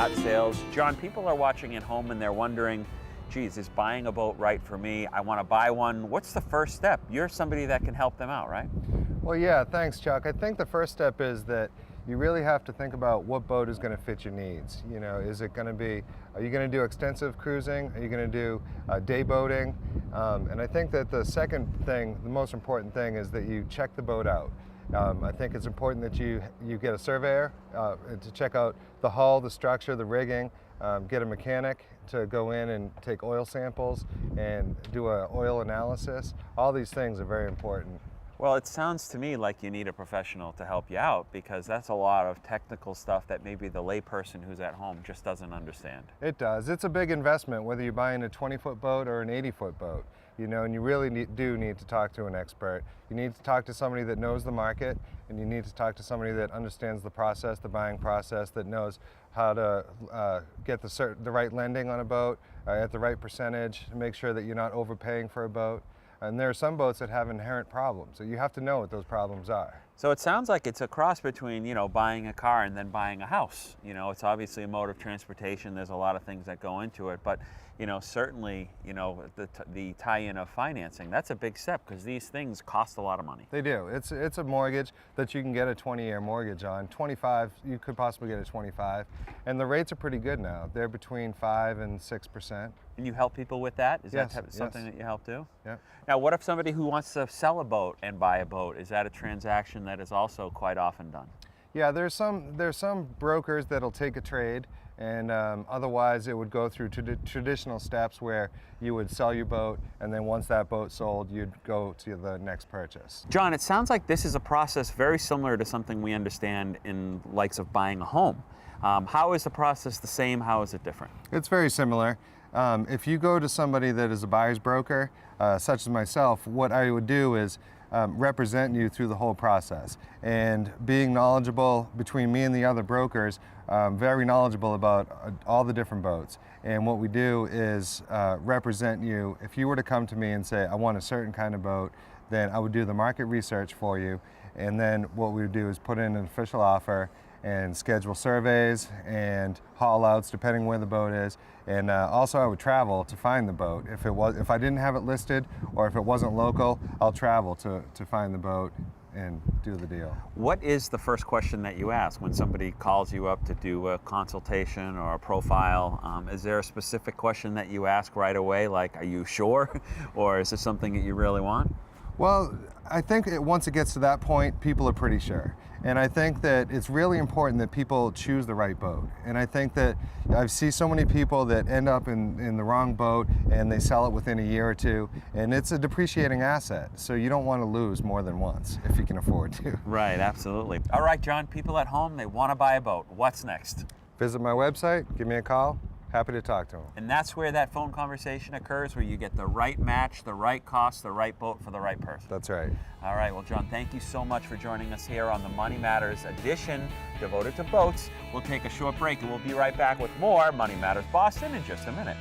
yacht sales. John, people are watching at home and they're wondering, geez, is buying a boat right for me? I want to buy one. What's the first step? You're somebody that can help them out, right? Well, yeah, thanks, Chuck. I think the first step is that you really have to think about what boat is going to fit your needs. You know, is it going to be, are you going to do extensive cruising? Are you going to do day boating? And I think that the second thing, the most important thing, is that you check the boat out. I think it's important that you get a surveyor to check out the hull, the structure, the rigging, get a mechanic to go in and take oil samples and do an oil analysis. All these things are very important. Well, it sounds to me like you need a professional to help you out, because that's a lot of technical stuff that maybe the layperson who's at home just doesn't understand. It does. It's a big investment, whether you're buying a 20-foot boat or an 80-foot boat, you know, and you really do need to talk to an expert. You need to talk to somebody that knows the market, and you need to talk to somebody that understands the process, the buying process, that knows how to get the right lending on a boat at the right percentage to make sure that you're not overpaying for a boat. And there are some boats that have inherent problems, so you have to know what those problems are. So it sounds like it's a cross between, you know, buying a car and then buying a house. You know, it's obviously a mode of transportation. There's a lot of things that go into it, but, you know, certainly, you know, the tie-in of financing, that's a big step, because these things cost a lot of money. They do. It's a mortgage that you can get a 20-year mortgage on. 25, you could possibly get a 25, and the rates are pretty good now. They're between 5 and 6%. And you help people with that? Is Yes, that something yes. that you help do? Yeah. Now, what if somebody who wants to sell a boat and buy a boat? Is that a transaction that is also quite often done? Yeah, there's some brokers that'll take a trade, and otherwise it would go through traditional steps where you would sell your boat, and then once that boat sold, you'd go to the next purchase. John, it sounds like this is a process very similar to something we understand in likes of buying a home. How is the process the same? How is it different? It's very similar. If you go to somebody that is a buyer's broker, such as myself, what I would do is represent you through the whole process. And being knowledgeable between me and the other brokers, very knowledgeable about all the different boats. And what we do is represent you. If you were to come to me and say, I want a certain kind of boat, then I would do the market research for you. And then what we would do is put in an official offer and schedule surveys and haul outs depending where the boat is. And also I would travel to find the boat. If I didn't have it listed or if it wasn't local, I'll travel to find the boat and do the deal. What is the first question that you ask when somebody calls you up to do a consultation or a profile? Is there a specific question that you ask right away, like, are you sure? Or is this something that you really want? Well, I think once it gets to that point, people are pretty sure. And I think that it's really important that people choose the right boat. And I think that I see so many people that end up in the wrong boat and they sell it within a year or two, and it's a depreciating asset. So you don't want to lose more than once if you can afford to. Right, absolutely. All right, John, people at home, they want to buy a boat. What's next? Visit my website, give me a call. Happy to talk to them. And that's where that phone conversation occurs, where you get the right match, the right cost, the right boat for the right person. That's right. All right, well, John, thank you so much for joining us here on the Money Matters edition devoted to boats. We'll take a short break and we'll be right back with more Money Matters Boston in just a minute.